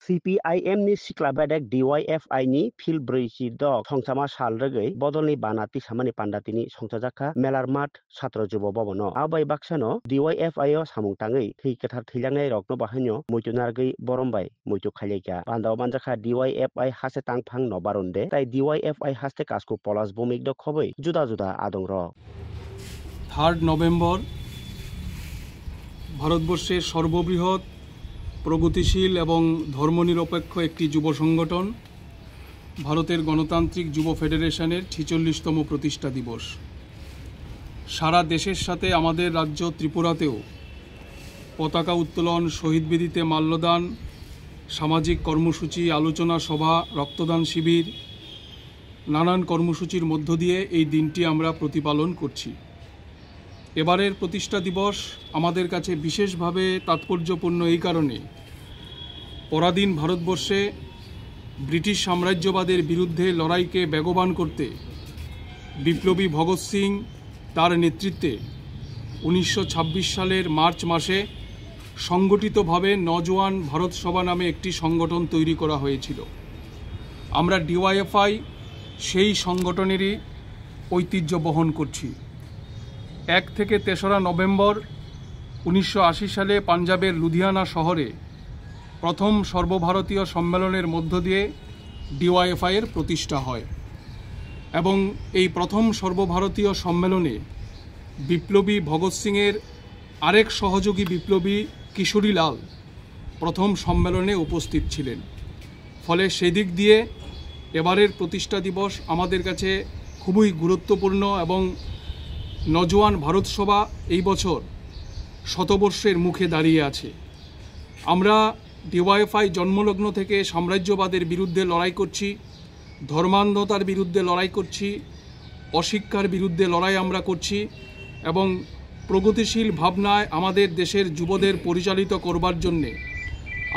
CPIM ni Sikla Bedek DYFI ni Phil Brisi Dog Songchama Sal Regei Bodolni Banati Samani Pandatini Songchajaka Melarmat Satra Jubo Bobono Abai Baksano DYFI o Samung Tangai Thi Kathar Thilangai Rokno Bahanyo Muitunargei Borombai Muitu Khalieka Bandao Banjaka DYFI Hase Tangphang no Baronde Tai DYFI Haste Kasku Polas Bumik Dok Khobei Juda Juda Adong Ro 3 November ভারতবর্ষের সর্ববৃহৎ প্রগতিশীল এবং ধর্মনিরপেক্ষ একটি যুব সংগঠন ভারতের গণতান্ত্রিক যুব ফেডারেশনের 46তম প্রতিষ্ঠা দিবস। সারা দেশের সাথে আমাদের রাজ্য ত্রিপুরাতেও পতাকা উত্তোলন, শহীদ বেদিতে মাল্যদান, সামাজিক কর্মসূচি, আলোচনা সভা, রক্তদান শিবির, নানান কর্মসূচির মধ্য দিয়ে এই দিনটি আমরা প্রতিপালন করছি। এবারের প্রতিষ্ঠা দিবস আমাদের কাছে বিশেষভাবে তাৎপর্যপূর্ণ এই কারণে, পরাধীন ভারতবর্ষে ব্রিটিশ সাম্রাজ্যবাদের বিরুদ্ধে লড়াইকে বেগবান করতে বিপ্লবী ভগৎ সিং তার নেতৃত্বে 1926 সালের মার্চ মাসে সংগঠিতভাবে নওজোয়ান ভারত সভা নামে একটি সংগঠন তৈরি করা হয়েছিল। আমরা ডিওয়াইএফআই সেই সংগঠনেরই ঐতিহ্য বহন করছি। 1 থেকে 3রা নভেম্বর 1980 সালে পাঞ্জাবের লুধিয়ানা শহরে প্রথম সর্বভারতীয় সম্মেলনের মধ্য দিয়ে ডিওয়াইএফআই এর প্রতিষ্ঠা হয় এবং এই প্রথম সর্বভারতীয় সম্মেলনে বিপ্লবী ভগৎ সিংয়ের আরেক সহযোগী বিপ্লবী কিশোরীলাল প্রথম সম্মেলনে উপস্থিত ছিলেন। ফলে সেদিক দিয়ে এবারের প্রতিষ্ঠা দিবস আমাদের কাছে খুবই গুরুত্বপূর্ণ এবং নওজোয়ান ভারত সভা এই বছর শতবর্ষের মুখে দাঁড়িয়ে আছে। আমরা ডিওয়াইএফআই জন্মলগ্ন থেকে সাম্রাজ্যবাদের বিরুদ্ধে লড়াই করছি, ধর্মান্ধতার বিরুদ্ধে লড়াই করছি, অশিক্ষার বিরুদ্ধে লড়াই আমরা করছি এবং প্রগতিশীল ভাবনায় আমাদের দেশের যুবদের পরিচালিত করবার জন্যে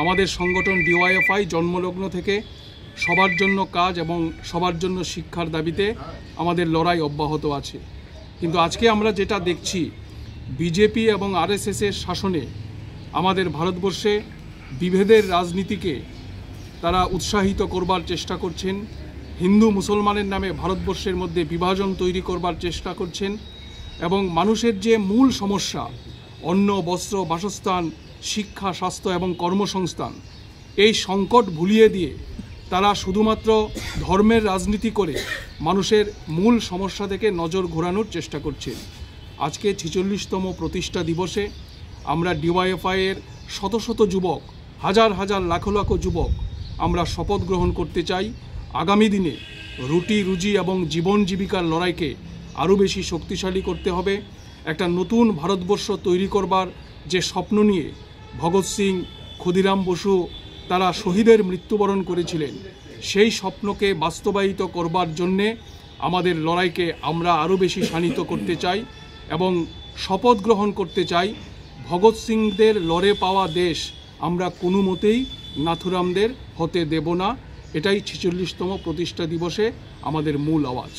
আমাদের সংগঠন ডিওয়াইএফআই জন্মলগ্ন থেকে সবার জন্য কাজ এবং সবার জন্য শিক্ষার দাবিতে আমাদের লড়াই অব্যাহত আছে। কিন্তু আজকে আমরা যেটা দেখছি, বিজেপি এবং আরএসএসের শাসনে আমাদের ভারতবর্ষে বিভেদের রাজনীতিকে তারা উৎসাহিত করবার চেষ্টা করছেন, হিন্দু মুসলমানের নামে ভারতবর্ষের মধ্যে বিভাজন তৈরি করবার চেষ্টা করছেন এবং মানুষের যে মূল সমস্যা অন্ন, বস্ত্র, বাসস্থান, শিক্ষা, স্বাস্থ্য এবং কর্মসংস্থান, এই সংকট ভুলিয়ে দিয়ে তারা শুধুমাত্র ধর্মের রাজনীতি করে মানুষের মূল সমস্যা থেকে নজর ঘোরানোর চেষ্টা করছে। আজকে 46তম প্রতিষ্ঠা দিবসে আমরা ডিওয়াইএফআই এর শত শত যুবক, হাজার হাজার লাখ লাখ যুবক আমরা শপথ গ্রহণ করতে চাই আগামী দিনে রুটি রুজি এবং জীবন জীবিকার লড়াইকে আরও বেশি শক্তিশালী করতে হবে। একটা নতুন ভারতবর্ষ তৈরি করবার যে স্বপ্ন নিয়ে ভগৎ সিং, ক্ষুদিরাম বসু তারা শহীদের মৃত্যুবরণ করেছিলেন, সেই স্বপ্নকে বাস্তবায়িত করবার জন্যে আমাদের লড়াইকে আমরা আরও বেশি শানিত করতে চাই এবং শপথ গ্রহণ করতে চাই ভগৎ সিংদের লড়ে পাওয়া দেশ আমরা কোনো মতেই নাথুরামদের হতে দেব না। এটাই 46তম প্রতিষ্ঠা দিবসে আমাদের মূল আওয়াজ।